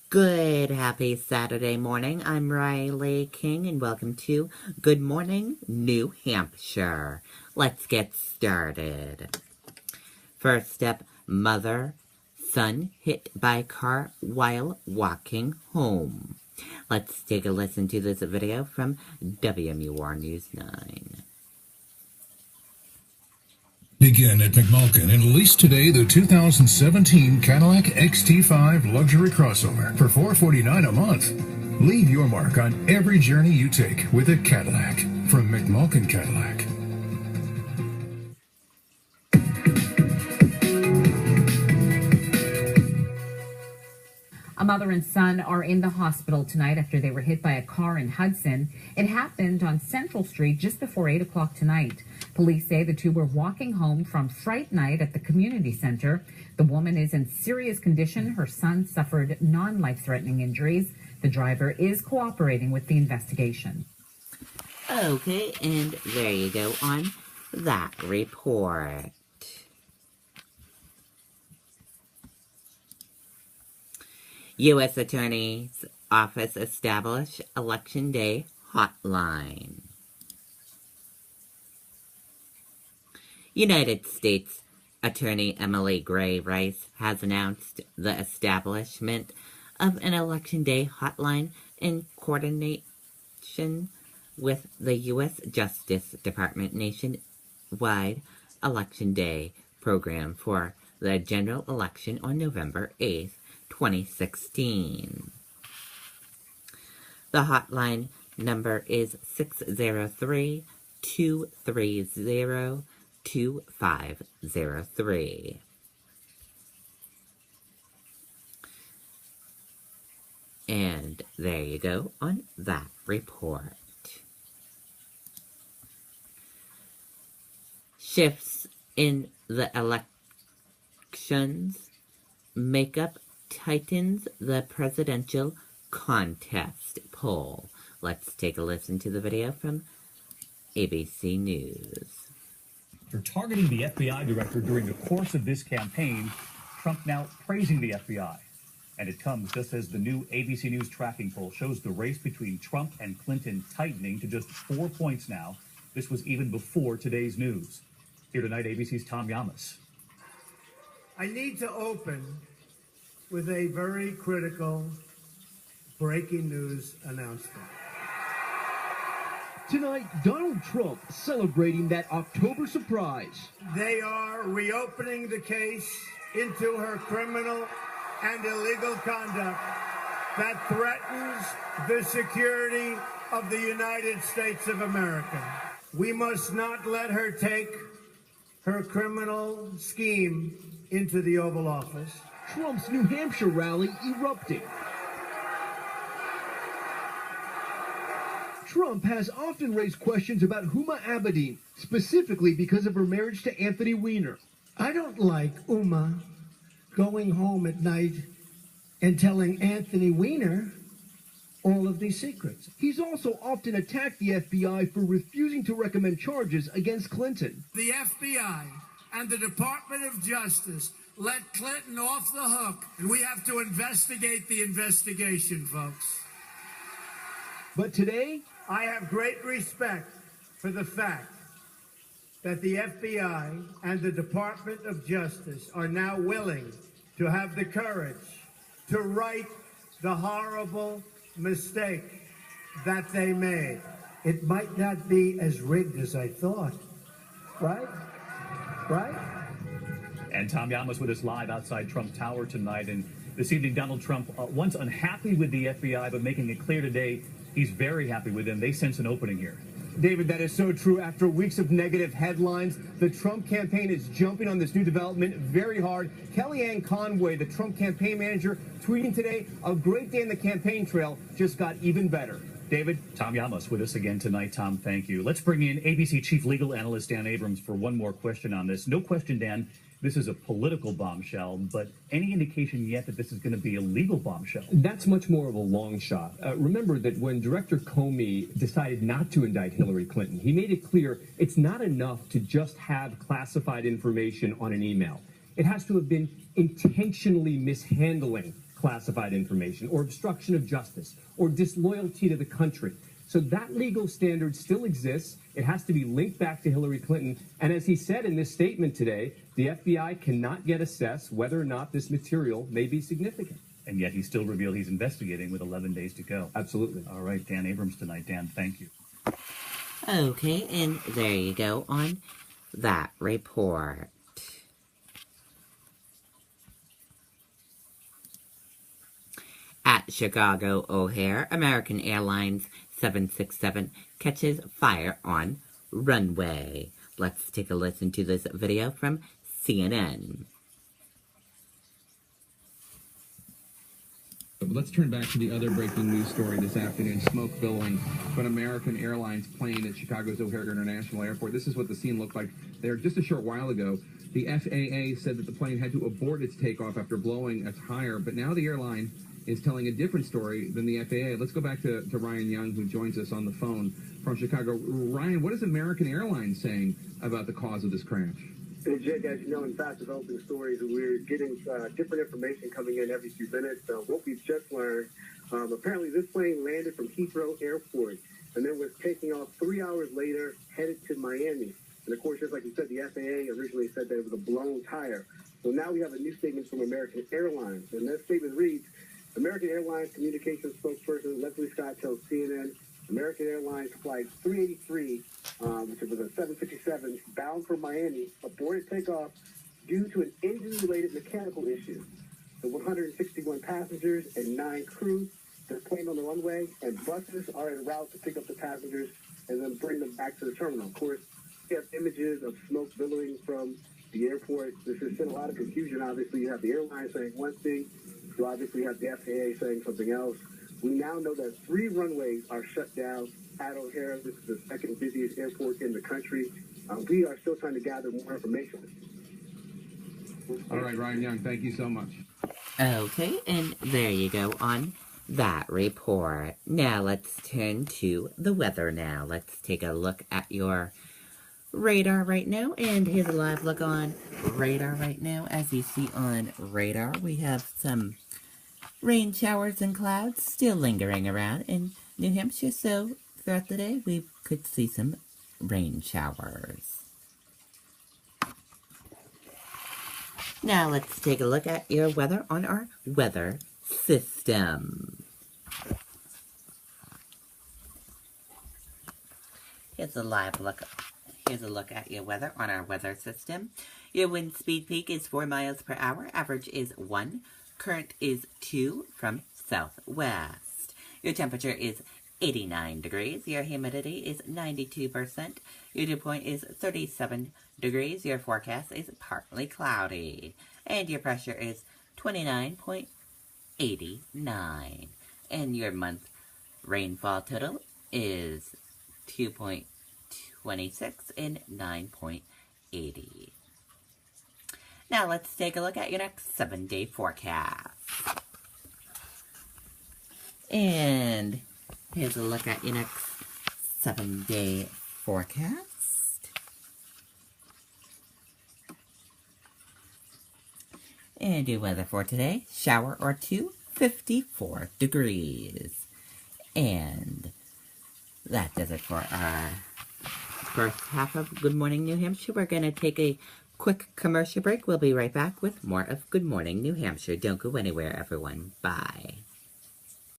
Good, happy Saturday morning. I'm Riley King, and welcome to Good Morning, New Hampshire. Let's get started. First up, mother, son hit by car while walking home. Let's take a listen to this video from WMUR News 9. Begin at McMulkin and release today the 2017 Cadillac XT5 luxury crossover for $449 a month. Leave your mark on every journey you take with a Cadillac from McMulkin Cadillac. A mother and son are in the hospital tonight after they were hit by a car in Hudson. It happened on Central Street just before 8 o'clock tonight. Police say the two were walking home from Fright Night at the community center. The woman is in serious condition. Her son suffered non-life-threatening injuries. The driver is cooperating with the investigation. Okay, and there you go on that report. U.S. Attorney's Office established Election Day hotline. United States Attorney Emily Gray Rice has announced the establishment of an Election Day hotline in coordination with the U.S. Justice Department nationwide Election Day program for the general election on November 8th. 2016. The hotline number is 603-230-2503. And there you go on that report. Shifts in the elections makeup tightens the presidential contest poll. Let's take a listen to the video from ABC News. For targeting the FBI director during the course of this campaign, Trump now praising the FBI. And it comes just as the new ABC News tracking poll shows the race between Trump and Clinton tightening to just 4 points now. This was even before today's news. Here tonight, ABC's Tom Llamas. I need to open with a very critical breaking news announcement. Tonight, Donald Trump celebrating that October surprise. They are reopening the case into her criminal and illegal conduct that threatens the security of the United States of America. We must not let her take her criminal scheme into the Oval Office. Trump's New Hampshire rally erupting. Trump has often raised questions about Huma Abedin, specifically because of her marriage to Anthony Weiner. I don't like Uma going home at night and telling Anthony Weiner all of these secrets. He's also often attacked the FBI for refusing to recommend charges against Clinton. The FBI and the Department of Justice let Clinton off the hook, and we have to investigate the investigation, folks. But today, I have great respect for the fact that the FBI and the Department of Justice are now willing to have the courage to right the horrible mistake that they made. It might not be as rigged as I thought, right? Right? And Tom Llamas with us live outside Trump Tower tonight. And this evening, Donald Trump, once unhappy with the FBI, but making it clear today he's very happy with them. They sense an opening here. David, that is so true. After weeks of negative headlines, the Trump campaign is jumping on this new development very hard. Kellyanne Conway, the Trump campaign manager, tweeting today, a great day in the campaign trail just got even better. David? Tom Llamas with us again tonight. Tom, thank you. Let's bring in ABC Chief Legal Analyst Dan Abrams for one more question on this. No question, Dan, this is a political bombshell, but any indication yet that this is going to be a legal bombshell? That's much more of a long shot. Remember that when Director Comey decided not to indict Hillary Clinton, he made it clear it's not enough to just have classified information on an email. It has to have been intentionally mishandling classified information or obstruction of justice or disloyalty to the country. So that legal standard still exists. It has to be linked back to Hillary Clinton. And as he said in this statement today, the FBI cannot yet assess whether or not this material may be significant. And yet he still revealed he's investigating with 11 days to go. Absolutely. All right, Dan Abrams tonight. Dan, thank you. Okay, and there you go on that report. At Chicago O'Hare, American Airlines 767 catches fire on runway. Let's take a listen to this video from CNN. But let's turn back to the other breaking news story this afternoon. Smoke billowing from an American Airlines plane at Chicago's O'Hare International Airport. This is what the scene looked like there just a short while ago. The FAA said that the plane had to abort its takeoff after blowing a tire, but now the airline is telling a different story than the FAA. Let's go back to Ryan Young, who joins us on the phone from Chicago. Ryan, what is American Airlines saying about the cause of this crash? And Jake, as you know, in fast developing stories, we're getting different information coming in every few minutes. What we've just learned, apparently this plane landed from Heathrow Airport and then was taking off 3 hours later, headed to Miami. And of course, just like you said, the FAA originally said that it was a blown tire. So now we have a new statement from American Airlines. And that statement reads, American Airlines communications spokesperson Leslie Scott tells CNN, American Airlines Flight 383, which was a 757, bound for Miami, aborted takeoff due to an engine-related mechanical issue. The 161 passengers and 9 crew, they're playing on the runway, and buses are en route to pick up the passengers and then bring them back to the terminal. Of course, we have images of smoke billowing from the airport. This has been a lot of confusion. Obviously, you have the airline saying one thing, you obviously have the FAA saying something else. We now know that 3 runways are shut down at O'Hare. This is the second busiest airport in the country. We are still trying to gather more information. All right, Ryan Young, thank you so much. Okay, and there you go on that report. Now let's turn to the weather now. Let's take a look at your radar right now, and here's a live look on radar right now. As you see on radar, we have some rain showers and clouds still lingering around in New Hampshire, so throughout the day we could see some rain showers. Now let's take a look at your weather on our weather system. Here's a live look. Here's a look at your weather on our weather system. Your wind speed peak is 4 miles per hour. Average is 1. Current is 2 from southwest. Your temperature is 89 degrees. Your humidity is 92%. Your dew point is 37 degrees. Your forecast is partly cloudy. And your pressure is 29.89. And your month rainfall total is 2.26 and 9.80. Now let's take a look at your next 7-day forecast. And here's a look at your next 7-day forecast. And your weather for today, shower or 2, 54 degrees. And that does it for our first half of Good Morning New Hampshire. We're going to take a quick commercial break. We'll be right back with more of Good Morning New Hampshire. Don't go anywhere, everyone. Bye.